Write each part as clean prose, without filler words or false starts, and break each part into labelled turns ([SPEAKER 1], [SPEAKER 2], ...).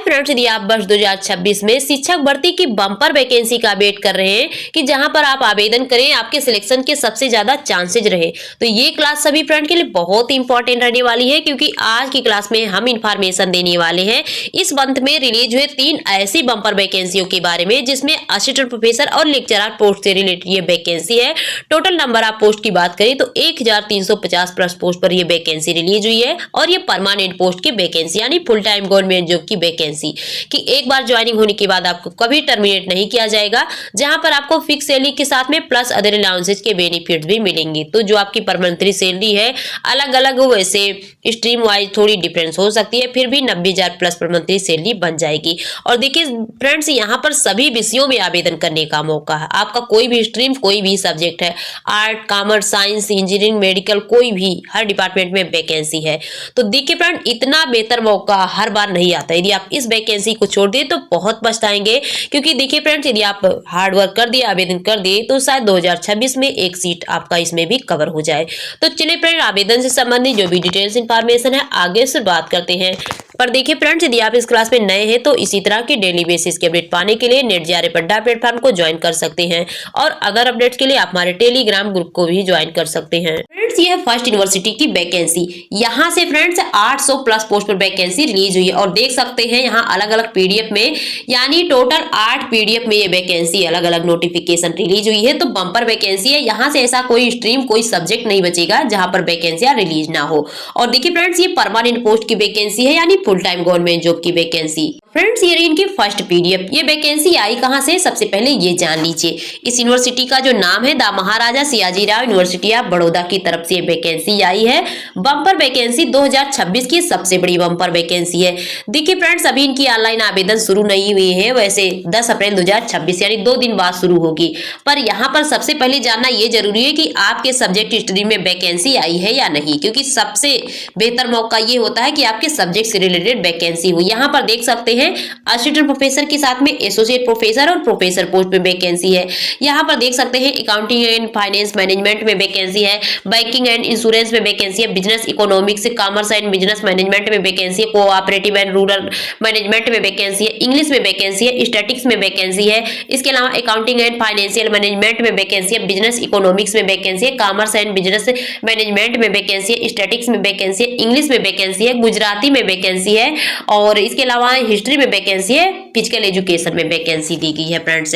[SPEAKER 1] Friends, यदि आप वर्ष 2026 में शिक्षक भर्ती की बम्पर वैकेंसी का वेट कर रहे हैं कि जहां पर आप आवेदन करें, आपके सिलेक्शन के सबसे ज्यादा चांसेज रहे, तो ये क्लास सभी फ्रेंड के लिए बहुत ही इंपॉर्टेंट रहने वाली है, क्योंकि आज की क्लास में हम इंफॉर्मेशन देने वाले हैं इस मंथ में रिलीज हुए 3 ऐसी बम्पर वैकेंसियों के बारे में जिसमें असिस्टेंट प्रोफेसर और लेक्चरर पोस्ट से रिलेटेड ये वैकेंसी है। टोटल नंबर ऑफ पोस्ट की बात करें तो 1350 प्लस पोस्ट पर यह वैकेंसी रिलीज हुई है और ये परमानेंट पोस्ट की वैकेंसी यानी फुल टाइम गवर्नमेंट जॉब की वैकेंसी कि एक बार ज्वाइनिंग होने के बाद आपको कभी टर्मिनेट नहीं किया जाएगा, जहां पर आपको फिक्स सैलरी के साथ में प्लस अदर अलाउंसेज के बेनिफिट्स भी मिलेंगे। तो जो आपकी पर मंथली सैलरी है अलग अलग वैसे स्ट्रीम वाइज थोड़ी डिफरेंस हो सकती है, फिर भी 90,000 प्लस पर मंथली सैलरी बन जाएगी। और देखिए फ्रेंड्स, यहाँ पर सभी विषयों में आवेदन करने का मौका है। आपका कोई भी स्ट्रीम, कोई भी सब्जेक्ट है, art, commerce, science, engineering, medical, कोई भी हर डिपार्टमेंट में वैकेंसी है। तो देखिए फ्रेंड, इतना बेहतर मौका हर बार नहीं आता। यदि आप इस वैकेंसी को छोड़ दिए तो बहुत पछताएंगे, क्योंकि देखिए फ्रेंड्स, यदि आप हार्ड वर्क कर दिए, आवेदन कर दिए, तो शायद 2026 में एक सीट आपका इसमें भी कवर हो जाए। तो चलिए फ्रेंड, आवेदन से संबंधित जो भी डिटेल्स इंफॉर्मेशन है आगे से बात करते हैं। पर देखिए फ्रेंड्स, यदि आप इस क्लास में नए हैं तो इसी तरह की डेली बेसिस के अपडेट पाने के लिए नेट जेआरएफ अड्डा प्लेटफॉर्म को ज्वाइन कर सकते हैं और अदर अपडेट्स के लिए आप हमारे टेलीग्राम ग्रुप को भी ज्वाइन कर सकते हैं। फ्रेंड्स, ये है फर्स्ट यूनिवर्सिटी की वैकेंसी। यहाँ से फ्रेंड्स 800 प्लस पोस्ट पर वैकेंसी रिलीज हुई है और देख सकते हैं यहाँ अलग अलग पीडीएफ में, यानी टोटल 8 पीडीएफ में ये वैकेंसी अलग अलग नोटिफिकेशन रिलीज हुई है। तो बम्पर वैकेंसी है, यहाँ से ऐसा कोई स्ट्रीम, कोई सब्जेक्ट नहीं बचेगा जहां पर वैकेंसियां रिलीज ना हो। और देखिए फ्रेंड्स, ये परमानेंट पोस्ट की वैकेंसी है यानी फुल टाइम गवर्नमेंट जॉब की वैकेंसी। फ्रेंड्स, ये इनकी फर्स्ट पीडीएफ। ये वैकेंसी आई कहां से, सबसे पहले ये जान लीजिए। इस यूनिवर्सिटी का जो नाम है the Maharaja Sayajirao university of Baroda की तरफ से वैकेंसी आई है। बम्पर वैकेंसी 2026 की सबसे बड़ी बम्पर वैकेंसी है। देखिए फ्रेंड्स, अभी इनकी ऑनलाइन आवेदन शुरू नहीं हुई है, वैसे 10 अप्रैल 2026 यानी 2 दिन बाद शुरू होगी। पर यहाँ पर सबसे पहले जानना ये जरूरी है कि आपके सब्जेक्ट स्ट्रीम में वैकेंसी आई है या नहीं, क्योंकि सबसे बेहतर मौका ये होता है कि आपके सब्जेक्ट से रिलेटेड वैकेंसी हो। यहाँ पर देख सकते हैं असिस्टेंट प्रोफेसर के साथ में एसोसिएट प्रोफेसर और प्रोफेसर पोस्ट में वैकेंसी है। यहाँ पर देख सकते हैं अकाउंटिंग एंड फाइनेंस मैनेजमेंट में वैकेंसी है, बैंकिंग एंड इंश्योरेंस में वैकेंसी है, business economics, commerce and business management में वैकेंसी है, कोऑपरेटिव एंड रूरल मैनेजमेंट में वैकेंसी है, इंग्लिश में वैकेंसी है, स्टैटिक्स में वैकेंसी है। इसके अलावा अकाउंटिंग एंड फाइनेंशियल मैनेजमेंट में वैकेंसी है, बिजनेस इकोनॉमिक्स में वैकेंसी है, कॉमर्स एंड बिजनेस मैनेजमेंट में वैकेंसी है, स्टैटिक्स में वैकेंसी है, इंग्लिश में वैकेंसी है, गुजराती में वैकेंसी है और इसके अलावा हिस्ट्री में वैकेंसी है, फिजिकल एजुकेशन में वैकेंसी दी गई है फ्रेंड्स।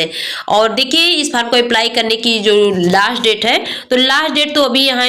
[SPEAKER 1] और देखिए इस फॉर्म को अप्लाई करने की जो लास्ट डेट है, तो लास्ट डेट तो अभी यहाँ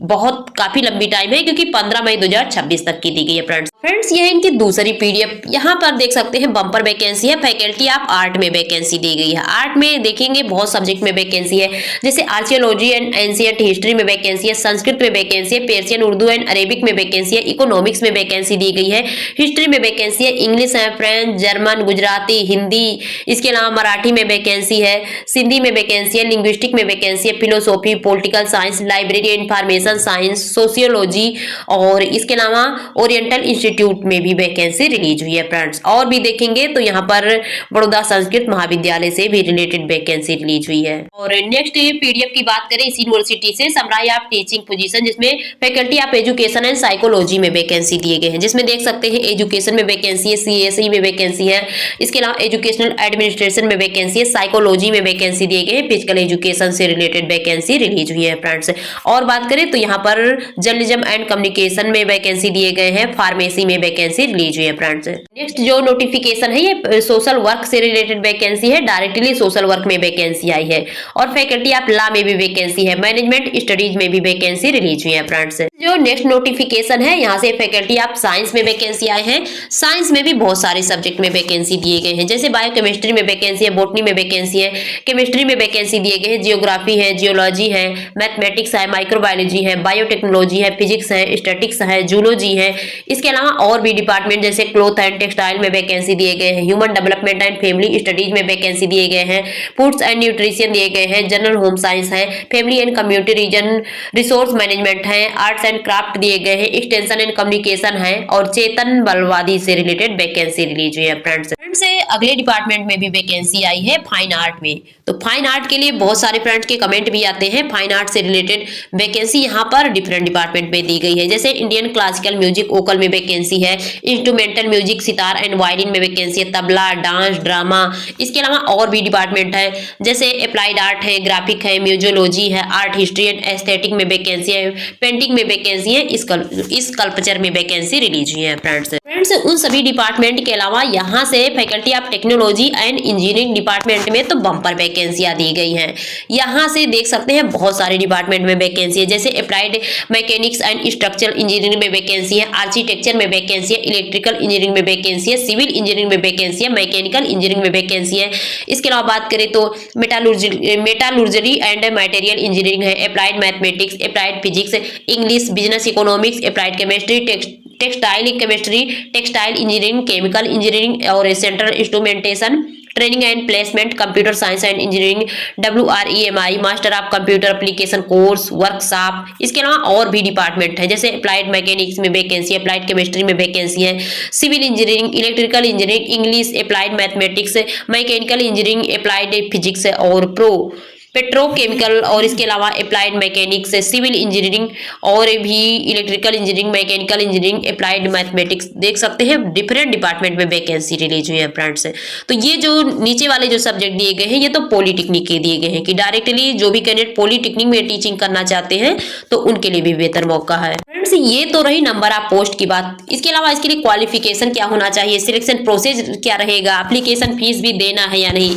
[SPEAKER 1] बहुत काफी लंबी टाइम है, क्योंकि 15 मई 2026 तक की दी गई है फ्रेंड्स। ये है इनकी दूसरी पीडीएफ। यहाँ पर देख सकते हैं बम्पर वैकेंसी है, फैकल्टी ऑफ आर्ट में वैकेंसी दी गई है। आर्ट में देखेंगे बहुत सब्जेक्ट में वैकेंसी है, जैसे आर्कियोलॉजी एंड एंशिएंट हिस्ट्री में वैकेंसी है, संस्कृत में वैकेंसी है, पर्शियन, उर्दू एंड अरेबिक में वैकेंसी है, इकोनॉमिक्स में वैकेंसी दी गई है, हिस्ट्री में वैकेंसी है, इंग्लिश है, फ्रेंच, जर्मन, गुजराती, हिंदी, इसके अलावा मराठी में वैकेंसी है, सिंधी में वैकेंसी है, लिंग्विस्टिक में वैकेंसी है, philosophy, political science, library information science, sociology और इसके अलावा ओरिएंटल इंस्टीट्यूट में भी वैकेंसी रिलीज हुई है फ्रेंड्स। और भी देखेंगे तो यहाँ पर बड़ौदा संस्कृत महाविद्यालय से भी रिलेटेड वैकेंसी रिलीज हुई है। और नेक्स्ट पीडीएफ की बात करें इस यूनिवर्सिटी से, समराई ऑफ टीचिंग पोजीशन, जिसमें faculty of education and psychology में वैकेंसी दिए गए हैं, जिसमें देख सकते हैं एजुकेशन में वैकेंसी है, सीएसई में वैकेंसी है, इसके अलावा एजुकेशनल एडमिनिस्ट्रेशन में वैकेंसी है, साइकोलॉजी में वैकेंसी दिए गए हैं, फिजिकल एजुकेशन से रिलेटेड वैकेंसी रिलीज हुई है फ्रेंड्स। और बात करें तो यहाँ पर जर्नलिज्म एंड कम्युनिकेशन में वैकेंसी दिए गए हैं, फार्मेसी में वैकेंसी रिलीज हुई है फ्रेंड्स। नेक्स्ट जो नोटिफिकेशन है ये सोशल वर्क से रिलेटेड वैकेंसी है, डायरेक्टली सोशल वर्क में वैकेंसी आई है और फैकल्टी ऑफ लॉ में भी वैकेंसी है, मैनेजमेंट स्टडीज में भी वैकेंसी रिलीज हुई है फ्रेंड्स। जो नेक्स्ट नोटिफिकेशन है यहाँ से फैकल्टी ऑफ साइंस में वैकेंसी आए हैं। साइंस में भी बहुत सारे सब्जेक्ट में वैकेंसी दिए गए हैं, जैसे बायोकेमिस्ट्री में वैकेंसी है, बॉटनी में वैकेंसी है, केमिस्ट्री में वैकेंसी दिए गए हैं, जियोग्राफी है, जियोलॉजी है, मैथमेटिक्स है, माइक्रोबायोलॉजी है, बायोटेक्नोलॉजी है, फिजिक्स है, स्टैटिक्स है, जूलॉजी है। इसके अलावा और भी डिपार्टमेंट जैसे क्लॉथ एंड टेक्सटाइल में वैकेंसी दिए गए हैं, human development and family studies में वैकेंसी दिए गए हैं, फूड्स एंड न्यूट्रिशन दिए गए हैं, जनरल होम साइंस है, family and community region resource management है, आर्ट्स एंड क्राफ्ट दिए गए हैं, एक्सटेंशन एंड कम्युनिकेशन है और चेतन बलवादी से रिलेटेड वैकेंसी रिलीज हुई है फ्रेंड्स। फ्रेंड्स अगले डिपार्टमेंट में भी वैकेंसी आई है फाइन आर्ट में। तो फाइन आर्ट के लिए बहुत सारे फ्रेंड्स के कमेंट भी आते हैं। फाइन आर्ट से रिलेटेड वैकेंसी यहाँ पर डिफरेंट डिपार्टमेंट में दी गई है। जैसे इंडियन क्लासिकल म्यूजिक वोकल में वैकेंसी है, instrumental music sitar and violin में वैकेंसी है, तबला, डांस, ड्रामा। इसके अलावा और भी डिपार्टमेंट है जैसे अप्लाइड आर्ट है, ग्राफिक है, म्यूजियोलॉजी है, आर्ट हिस्ट्री एंड एस्थेटिक में वैकेंसी है, पेंटिंग में वैकेंसी है, स्कल्पचर में वैकेंसी रिलीज हुई है फ्रेंड्स। उन सभी डिपार्टमेंट के अलावा यहाँ से faculty of technology and engineering department में तो बम्पर वैकेंसियां दी गई हैं। यहाँ से देख सकते हैं बहुत सारे डिपार्टमेंट में वैकेंसी है। जैसे applied mechanics and structural engineering में वैकेंसी है, आर्किटेक्चर में वैकेंसी है, इलेक्ट्रिकल इंजीनियरिंग में वैकेंसी है, सिविल इंजीनियरिंग में वैकेंसी है, मैकेनिकल इंजीनियरिंग में वैकेंसी है। इसके अलावा बात करें तो मेटालर्जी एंड मटेरियल इंजीनियरिंग है, applied mathematics, applied physics, English, business economics, applied chemistry, textile chemistry, textile engineering, chemical engineering और central instrumentation, training and placement, computer science and engineering, WREMI, master of computer application course, workshop. इसके अलावा और भी department है जैसे applied mechanics में vacancy, applied chemistry में vacancy है, civil engineering, electrical engineering, English, applied mathematics, mechanical engineering, applied physics और पेट्रोकेमिकल और इसके अलावा अप्लाइड मैकेनिक्स, सिविल इंजीनियरिंग और भी electrical engineering, mechanical engineering, applied mathematics. देख सकते हैं डिफरेंट डिपार्टमेंट में वैकेंसी रिलीज हुई है फ्रेंड्स। तो ये जो नीचे वाले जो सब्जेक्ट दिए गए हैं ये तो पॉलिटेक्निक के दिए गए हैं कि डायरेक्टली जो भी कैंडिडेट पॉलिटेक्निक में टीचिंग करना चाहते हैं तो उनके लिए भी बेहतर मौका है फ्रेंड्स। ये तो रही नंबर ऑफ पोस्ट की बात। इसके अलावा इसके लिए क्वालिफिकेशन क्या होना चाहिए, सिलेक्शन प्रोसेस क्या रहेगा, एप्लीकेशन फीस भी देना है या नहीं।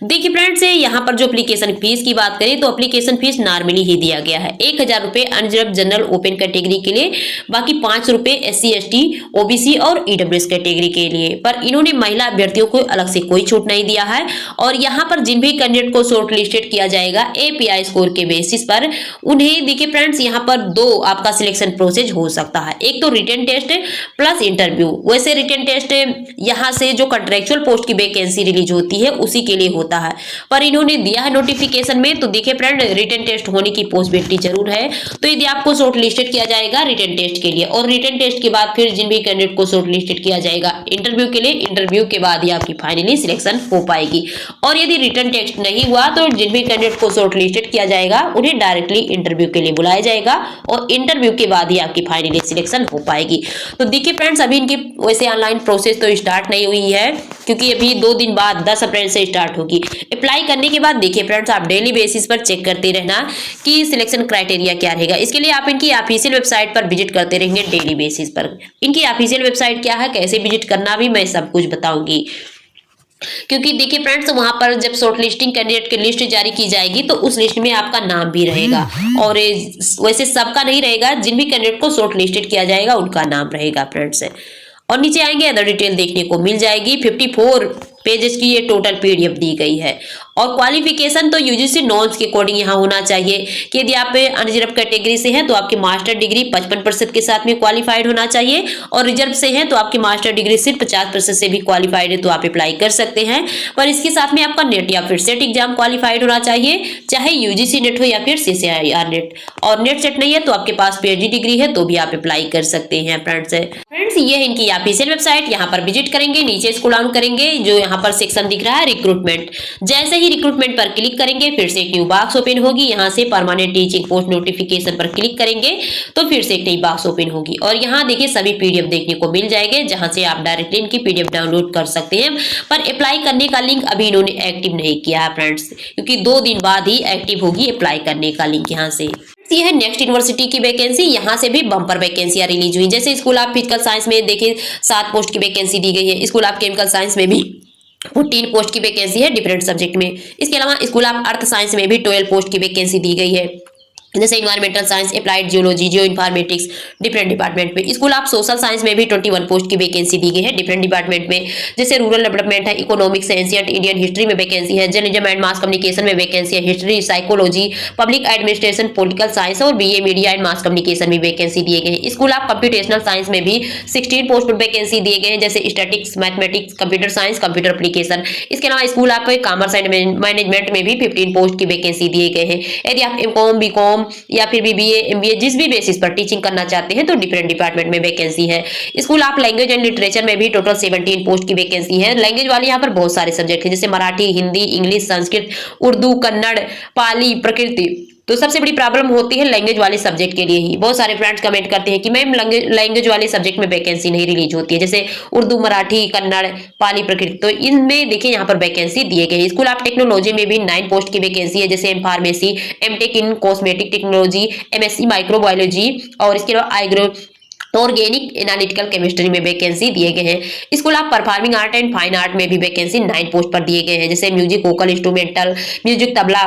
[SPEAKER 1] देखिए फ्रेंड्स यहाँ पर जो एप्लीकेशन फीस की बात करें तो एप्लीकेशन फीस नॉर्मली ही दिया गया है 1000 रुपए अनरिजर्व जनरल ओपन कैटेगरी के लिए, बाकी 5 रुपए SC ST OBC और EWS कैटेगरी के लिए। पर इन्होंने महिला अभ्यर्थियों को अलग से कोई छूट नहीं दिया है। और यहाँ पर जिन भी कैंडिडेट को शॉर्ट लिस्टेड किया जाएगा API स्कोर के बेसिस पर, उन्हें देखिए फ्रेंड्स यहाँ पर 2 आपका सिलेक्शन प्रोसेस हो सकता है। एक तो रिटन टेस्ट प्लस इंटरव्यू। वैसे रिटन टेस्ट यहाँ से जो कंट्रेक्चुअल पोस्ट की वैकेंसी रिलीज होती है उसी के लिए होता है, पर इन्होंने दिया है नोटिफिकेशन में तो देखिए फ्रेंड रिटन टेस्ट होने की पॉसिबिलिटी जरूर है। तो यदि आपको शॉर्ट लिस्टेड किया जाएगा रिटन टेस्ट के लिए, और रिटन टेस्ट के बाद फिर जिन भी कैंडिडेट को शॉर्ट लिस्टेड किया जाएगा इंटरव्यू के लिए, इंटरव्यू के बाद ही आपकी फाइनली सिलेक्शन हो पाएगी। और यदि रिटन टेस्ट नहीं हुआ तो जिन भी कैंडिडेट को शॉर्ट लिस्टेड किया जाएगा उन्हें डायरेक्टली इंटरव्यू के लिए बुलाया जाएगा और इंटरव्यू के बाद ही आपकी फाइनली सिलेक्शन हो पाएगी। तो देखिए फ्रेंड्स अभी इनकी वैसे ऑनलाइन प्रोसेस तो स्टार्ट नहीं हुई है क्योंकि अभी 2 दिन बाद 10 अप्रैल से स्टार्ट होगी। अप्लाई करने के बाद देखिए फ्रेंड्स आप डेली बेसिस पर चेक करते रहना कि सिलेक्शन क्राइटेरिया क्या रहेगा। इसके लिए आप इनकी ऑफिशियल वेबसाइट पर विजिट करते रहेंगे डेली बेसिस पर। इनकी ऑफिशियल वेबसाइट क्या है, कैसे विजिट करना भी मैं सब कुछ बताऊंगी। क्योंकि देखिए फ्रेंड्स वहां पर जब शॉर्ट लिस्टिंग कैंडिडेट की लिस्ट जारी की जाएगी तो उस लिस्ट में आपका नाम भी रहेगा, और वैसे सबका नहीं रहेगा, जिन भी कैंडिडेट को शॉर्ट लिस्टेड किया जाएगा उनका नाम रहेगा फ्रेंड्स। और नीचे आएंगे अदर डिटेल देखने को मिल जाएगी। 54 पेजेस की ये टोटल PDF दी गई है। और क्वालिफिकेशन तो UGC नॉर्म्स के अकॉर्डिंग यहाँ होना चाहिए कि यदि आप अनरिजर्व कैटेगरी से हैं तो आपकी मास्टर डिग्री 55% के साथ में क्वालिफाइड होना चाहिए, और रिजर्व से हैं तो आपकी मास्टर डिग्री सिर्फ 50% से भी क्वालिफाइड है तो आप अप्लाई कर सकते हैं। पर इसके साथ में आपका नेट या फिर सेट एग्जाम क्वालिफाइड होना चाहिए, चाहे UGC नेट हो या फिर CCIR नेट। और नेट सेट नहीं है तो आपके पास PhD डिग्री है तो भी आप अप्लाई कर सकते हैं फ्रेंड्स। ये है इनकी ऑफिशियल वेबसाइट, यहाँ पर विजिट करेंगे, नीचे स्क्रॉल डाउन करेंगे, जो यहाँ पर सेक्शन दिख रहा है रिक्रूटमेंट। जैसे ही रिक्रूटमेंट पर क्लिक करेंगे फिर से एक न्यू बॉक्स ओपन होगी। यहाँ से परमानेंट टीचिंग पोस्ट नोटिफिकेशन पर क्लिक करेंगे तो फिर से एक नई बॉक्स ओपन होगी, और यहाँ देखिए सभी PDF देखने को मिल जाएंगे जहाँ से आप डायरेक्टली इनकी PDF डाउनलोड कर सकते हैं। पर अप्लाई करने का लिंक अभी इन्होंने एक्टिव नहीं किया है फ्रेंड्स, क्योंकि 2 दिन बाद ही एक्टिव होगी अप्लाई करने का लिंक। यहाँ से ये है नेक्स्ट यूनिवर्सिटी की वैकेंसी। यहाँ से भी बम्पर वैकेंसियां रिलीज हुई। जैसे स्कूल ऑफ फिजिकल साइंस में देखिए 7 पोस्ट की वैकेंसी दी गई है। स्कूल ऑफ केमिकल साइंस में भी 14 पोस्ट की वैकेंसी है डिफरेंट सब्जेक्ट में। इसके अलावा स्कूल ऑफ अर्थ साइंस में भी 12 पोस्ट की वैकेंसी दी गई है। जैसे environmental science, applied geology, geo informatics different department में। स्कूल ऑफ सोशल साइंस में भी 21 पोस्ट की वैकेंसी दी गई है डिफरेंट डिपार्टमेंट में। जैसे रूरल डेवलपमेंट है, इकोनॉमिक्स, एंशिएंट इंडियन हिस्ट्री में वैकेंसी है, जर्नलिज्म एंड मास कम्युनिकेशन में वैकेंसी है, history, psychology, public administration, political science और BA media and mass communication में वैकेंसी दिए गए हैं। स्कूल ऑफ कंप्यूटेशनल साइंस में भी 16 पोस्ट पर वैकेंसी दिए गए हैं, जैसे statics, mathematics, computer science, computer application. इसके अलावा school of commerce and management में भी 15 पोस्ट की वैकेंसी दिए गए हैं। यदि आप MCOM, BCOM या फिर BBA MBA जिस भी बेसिस पर टीचिंग करना चाहते हैं तो डिफरेंट डिपार्टमेंट में वैकेंसी है। School of language and literature में भी टोटल 17 पोस्ट की वैकेंसी है। लैंग्वेज वाले यहाँ पर बहुत सारे सब्जेक्ट है, जैसे मराठी, हिंदी, इंग्लिश, संस्कृत, उर्दू, कन्नड़, पाली, प्रकृति। तो सबसे बड़ी प्रॉब्लम होती है लैंग्वेज वाले सब्जेक्ट के लिए ही। बहुत सारे फ्रेंड्स कमेंट करते हैं कि मैम लैंग्वेज वाले सब्जेक्ट में वैकेंसी नहीं रिलीज होती है, जैसे उर्दू, मराठी, कन्नड़, पाली, प्रकृति। तो इनमें देखिए यहाँ पर वैकेंसी दिए गए। स्कूल ऑफ टेक्नोलॉजी में भी 9 पोस्ट की वैकेंसी है, जैसे pharmacy, MTech in cosmetic technology, MSc microbiology और इसके अलावा ऑर्गेनिक एनालिटिकल केमिस्ट्री में वैकेंसी दिए गए हैं। School of performing art and fine art में भी वैकेंसी 9 पोस्ट पर दिए गए हैं, जैसे music, vocal, instrumental music, tabla,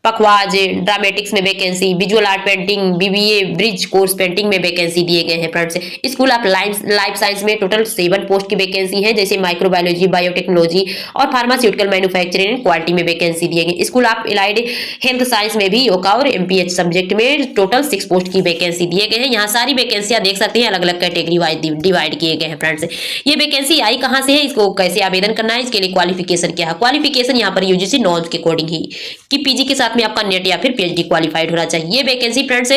[SPEAKER 1] pakhawaj, dramatics में vacancy, visual art painting, BBA bridge course painting में वैकेंसी दिए गए हैं friends. School of life science में टोटल 7 पोस्ट की वैकेंसी है, जैसे माइक्रोबायोलॉजी, बायोटेक्नोलॉजी और फार्मास्यूटिकल मैन्युफैक्चरिंग एंड क्वालिटी में वैकेंसी दिए गए। School of allied health science में भी योगा और MPH सब्जेक्ट में टोटल 6 पोस्ट की वैकेंसी दिए गए हैं। यहाँ सारी वैकेंसियां देख सकते हैं अलग अलग कैटेगरी वाइज डिवाइड किए गए हैं फ्रेंड्स। ये वैकेंसी आई कहां से है, इसको कैसे आवेदन करना है, इसके लिए क्वालिफिकेशन क्या है। क्वालिफिकेशन यहाँ पर UGC नॉर्म्स के अकॉर्डिंग ही कि PG के साथ में आपका नेट या फिर PhD क्वालिफाइड होना चाहिए। ये वैकेंसी फ्रेंड्स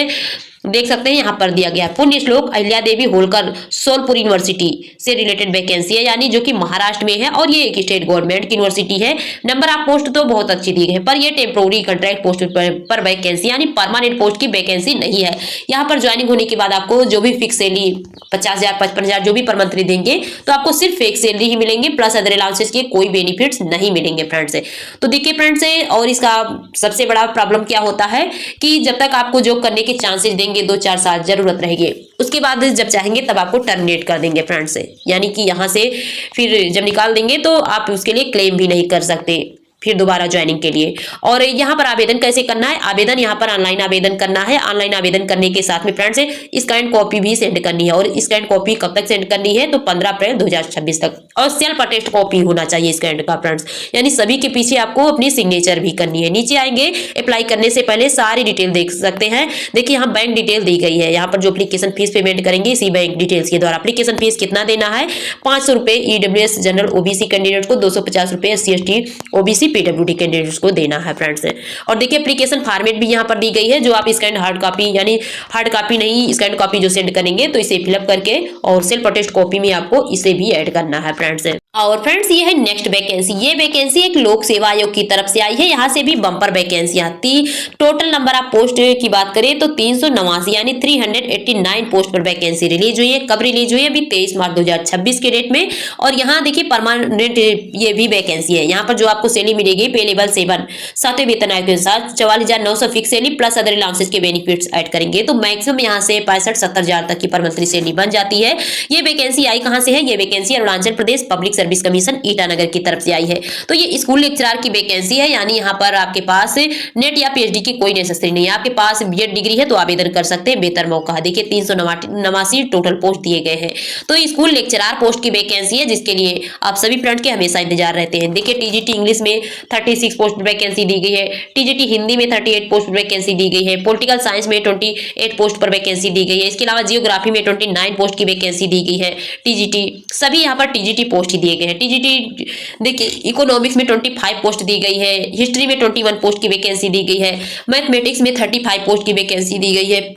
[SPEAKER 1] देख सकते हैं यहाँ पर दिया गया। पुण्य श्लोक अहिल्या देवी होलकर सोलपुर यूनिवर्सिटी से रिलेटेड वैकेंसी है, यानी जो कि महाराष्ट्र में है और ये एक स्टेट गवर्नमेंट की यूनिवर्सिटी है। नंबर ऑफ पोस्ट तो बहुत अच्छी दी गई, पर ये टेम्पोररी कॉन्ट्रैक्ट पोस्ट पर वैकेंसी यानी परमानेंट पोस्ट की वैकेंसी नहीं है। यहाँ पर ज्वाइनिंग होने के बाद आपको जो भी फिक्स सैलरी 50,000 55,000 जो भी पर मंथली देंगे तो आपको सिर्फ फिक्स सैलरी ही मिलेंगे, प्लस अदर अलाउंसेस के कोई बेनिफिट्स नहीं मिलेंगे फ्रेंड्स। तो देखिए फ्रेंड्स, और इसका सबसे बड़ा प्रॉब्लम क्या होता है कि जब तक आपको जॉब करने के चांसेस देंगे 2-4 साल जरूरत रहेगी, उसके बाद जब चाहेंगे तब आपको टर्मिनेट कर देंगे फ्रेंड्स। यानी कि यहाँ से फिर जब निकाल देंगे तो आप उसके लिए क्लेम भी नहीं कर सकते फिर दोबारा ज्वाइनिंग के लिए। और यहाँ पर आवेदन कैसे करना है, आवेदन यहाँ पर ऑनलाइन आवेदन करना है। ऑनलाइन आवेदन करने के साथ में फ्रेंड्स स्कैन कॉपी भी सेंड करनी है, और स्कैन कॉपी कब तक सेंड करनी है तो 15 अप्रैल 2026 तक, और सेल्फ अटेस्ट कॉपी होना चाहिए स्कैन का फ्रेंड्स, यानी सभी के पीछे आपको अपनी सिग्नेचर भी करनी है। नीचे आएंगे, अप्लाई करने से पहले सारी डिटेल देख सकते हैं। देखिए यहाँ बैंक डिटेल दी गई है, यहाँ पर जो एप्लीकेशन फीस पेमेंट करेंगे इसी बैंक डिटेल्स के द्वारा। एप्लीकेशन फीस कितना देना है, 500 रुपए EWS जनरल OBC कैंडिडेट को, 250 रुपए SC ST OBC PWD candidate को देना है फ्रेंड्स। और देखिए एप्लीकेशन फॉर्मेट भी यहाँ पर दी गई है, जो आप स्कैन हार्ड कॉपी यानी हार्ड कॉपी नहीं स्कैन कॉपी जो सेंड करेंगे तो इसे फिलअप करके और सेल्फ अटेस्ट कॉपी में आपको इसे भी ऐड करना है फ्रेंड्स। और फ्रेंड्स ये है नेक्स्ट वैकेंसी। ये वैकेंसी एक लोक सेवा आयोग की तरफ से आई है, यहाँ से भी बम्पर वैकेंसी आती। टोटल नंबर ऑफ पोस्ट की बात करें तो 389 यानी 389 पोस्ट पर वैकेंसी रिलीज हुई है। कब रिलीज हुई है, अभी 23 मार्च 2026 के डेट में। और यहाँ देखिए परमानेंट ये भी वैकेंसी है। यहाँ पर जो आपको सैलरी मिलेगी पे लेवल 7 सातवें वेतन आयोग के अनुसार 44,900 fix salary plus other allowances के बेनिफिट्स ऐड करेंगे तो मैक्सिमम यहाँ से 65-70,000 तक की पर मंथली सैलरी बन जाती है। ये वैकेंसी आई कहाँ से है, ये vacancy Arunachal Pradesh public service commission Itanagar की तरफ से आई है। तो ये स्कूल लेक्चरर की वैकेंसी है, यानी यहाँ पर आपके पास नेट या PhD की कोई नेसेसरी नहीं है, आपके पास B.Ed डिग्री है तो आवेदन कर सकते हैं, बेहतर मौका है। देखिए 389 टोटल पोस्ट दिए गए हैं। तो स्कूल लेक्चरर पोस्ट की वैकेंसी है, जिसके लिए आप सभी फ्रेंड के हमेशा इंतजार रहते हैं। देखिए TGT इंग्लिश में 36 पोस्ट वैकेंसी दी गई है, TGT हिंदी में 38 पोस्ट वैकेंसी दी गई है, पॉलिटिकल साइंस में 28 पोस्ट पर वैकेंसी दी गई है। इसके अलावा जियोग्राफी में 29 पोस्ट की वैकेंसी दी गई है। TGT सभी यहाँ पर TGT पोस्ट ही दिए गए हैं। TGT देखिए इकोनॉमिक्स में 25 पोस्ट दी गई है, हिस्ट्री में 21 पोस्ट की वैकेंसी दी गई है, मैथमेटिक्स में 35 पोस्ट की वैकेंसी दी गई है,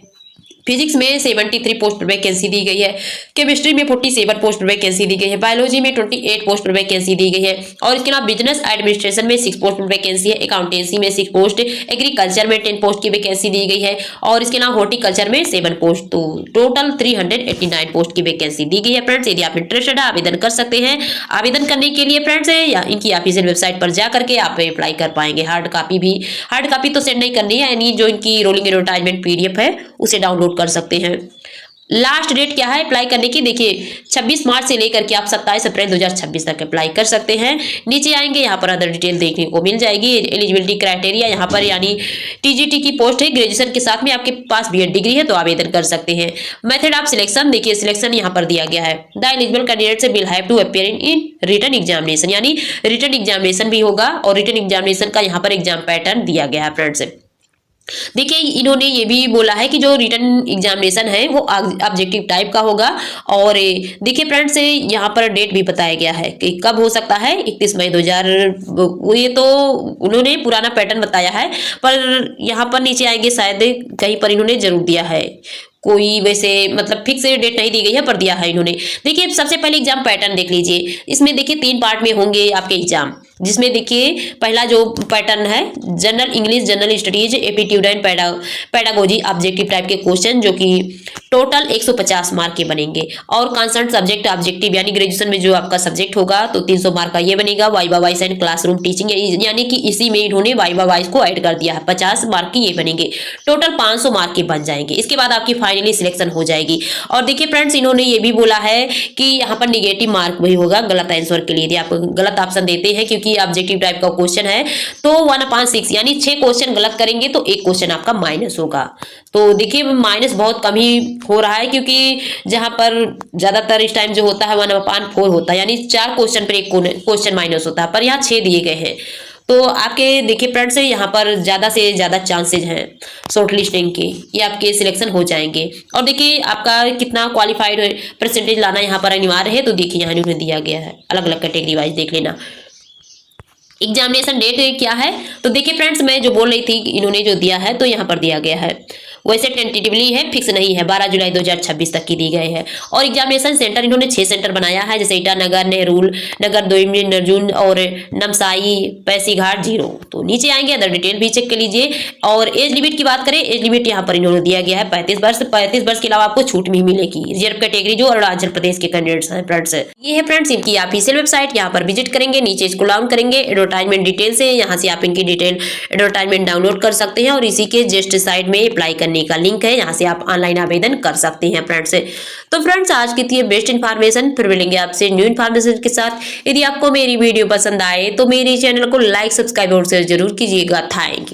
[SPEAKER 1] फिजिक्स में 73 पोस्ट पर वैकेंसी दी गई है, केमिस्ट्री में 47 पोस्ट पर वैकेंसी दी गई है, बायोलॉजी में 28 पोस्ट पर वैकेंसी दी गई है। और इसके अलावा बिजनेस एडमिनिस्ट्रेशन में 6 पोस्ट पर वैकेंसी है, अकाउंटेंसी में 6 पोस्ट, एग्रीकल्चर में 10 पोस्ट की वैकेंसी दी गई है, और इसके अलावा हॉर्टिकल्चर में 7 पोस्ट। तो टोटल 389 पोस्ट की वैकेंसी दी गई है फ्रेंड्स। यदि आप इंटरेस्टेड है आवेदन कर सकते हैं। आवेदन करने के लिए फ्रेंड्स या इनकी ऑफिशियल वेबसाइट पर जा करके आप अप्लाई कर पाएंगे। हार्ड कॉपी तो सेंड नहीं करनी है, यानी जो इनकी रोलिंग एडवर्टाइजमेंट PDF है उसे डाउनलोड कर सकते हैं। लास्ट डेट क्या है अप्लाई करने की, देखिए 26 मार्च से लेकर के आप 27 अप्रैल 2026 तक अप्लाई कर सकते हैं। नीचे आएंगे, यहाँ पर अदर डिटेल देखने को मिल जाएगी। एलिजिबिलिटी क्राइटेरिया यहाँ पर, यानी TGT की पोस्ट है, ग्रेजुएशन के साथ में आपके पास B.Ed डिग्री है तो आवेदन कर सकते हैं। मेथड ऑफ सिलेक्शन, देखिए सिलेक्शन यहाँ पर दिया गया है। The eligible candidates will have to appear in written examination, यानी रिटन एग्जामिनेशन भी होगा, और रिटन एग्जामिनेशन का यहाँ पर एग्जाम पैटर्न दिया गया है फ्रेंड्स। देखिए इन्होंने ये भी बोला है कि जो रिटन एग्जामिनेशन है वो ऑब्जेक्टिव टाइप का होगा। और देखिए फ्रेंड्स यहाँ पर डेट भी बताया गया है कि कब हो सकता है, 31 मई 2000। ये तो उन्होंने पुराना पैटर्न बताया है, पर यहाँ पर नीचे आएंगे शायद कहीं पर इन्होंने जरूर दिया है, कोई वैसे मतलब फिक्स डेट नहीं दी गई है पर दिया है इन्होंने। देखिए सबसे पहले एग्जाम पैटर्न देख लीजिए, इसमें देखिए 3 पार्ट में होंगे आपके एग्जाम, जिसमें देखिए पहला जो पैटर्न है general English, general studies, aptitude and pedagogy objective type के क्वेश्चन, जो कि टोटल 150 मार्क के बनेंगे। और कंसर्न सब्जेक्ट ऑब्जेक्टिव यानी ग्रेजुएशन में जो आपका सब्जेक्ट होगा तो 300 मार्क का ये बनेगा। Viva vice and classroom teaching, यानी कि इसी में इन्होंने वाइवा वाइस को ऐड कर दिया है, 50 मार्क की ये बनेंगे। टोटल 500 मार्क के बन जाएंगे। इसके बाद आपकी फाइनली सिलेक्शन हो जाएगी। और देखिए फ्रेंड्स इन्होंने ये भी बोला है कि यहाँ पर निगेटिव मार्क भी होगा गलत आंसर के लिए, यदि आप गलत ऑप्शन देते हैं, क्योंकि ऑब्जेक्टिव टाइप का क्वेश्चन है तो 1/6 यानी 6 क्वेश्चन गलत करेंगे तो 1 क्वेश्चन आपका माइनस होगा। तो देखिए माइनस बहुत कम ही हो रहा है, क्योंकि जहां पर ज्यादातर इस टाइम जो होता है 1/4 होता है, यानी 4 क्वेश्चन पर 1 क्वेश्चन माइनस होता है, पर यहाँ 6 दिए गए हैं। तो आपके देखिए फ्रेंड्स यहाँ पर ज़्यादा से ज़्यादा चांसेज हैं शॉर्ट लिस्टिंग के, ये आपके सिलेक्शन हो जाएंगे। और देखिए आपका कितना क्वालिफाइड परसेंटेज लाना यहाँ पर अनिवार्य है, तो देखिए यहाँ इन्होंने दिया गया है, अलग अलग कैटेगरी वाइज देख लेना। एग्जामिनेशन डेट क्या है, तो देखिए फ्रेंड्स मैं जो बोल रही थी इन्होंने जो दिया है तो यहाँ पर दिया गया है, वैसे टेंटेटिवली है, फिक्स नहीं है, 12 जुलाई 2026 तक की दी गई है। और एग्जामिनेशन सेंटर इन्होंने 6 सेंटर बनाया है, जैसे ईटानगर, नेहरू नगर, दोयमी नरजुन और नमसाई, पैसीघाट 0। तो नीचे आएंगे, अदर डिटेल भी चेक कर लीजिए। और एज लिमिट की बात करें, एज लिमिट यहाँ पर इन्होंने दिया गया है 35 वर्ष। 35 वर्ष के अलावा आपको छूट भी मिलेगी, रिजर्व कैटेगरी जो अरुणाचल प्रदेश के कैंडिडेट्स हैं फ्रेंड्स। ये है फ्रेंड्स इनकी ऑफिशियल वेबसाइट, यहाँ पर विजिट करेंगे, नीचे स्क्रॉल डाउन करेंगे, एडवर्टाइजमेंट डिटेल से यहाँ से आप इनकी डिटेल एडवर्टाइजमेंट डाउनलोड कर सकते हैं। और इसी के जस्ट साइड में अप्लाई करने का लिंक है, यहाँ से आप ऑनलाइन आवेदन कर सकते हैं फ्रेंड्स। तो फ्रेंड्स आज की थी बेस्ट इन्फॉर्मेशन, फिर मिलेंगे आपसे न्यू इन्फॉर्मेशन के साथ। यदि आपको मेरी वीडियो पसंद आए तो मेरे चैनल को लाइक, सब्सक्राइब और शेयर जरूर कीजिएगा। Thank you.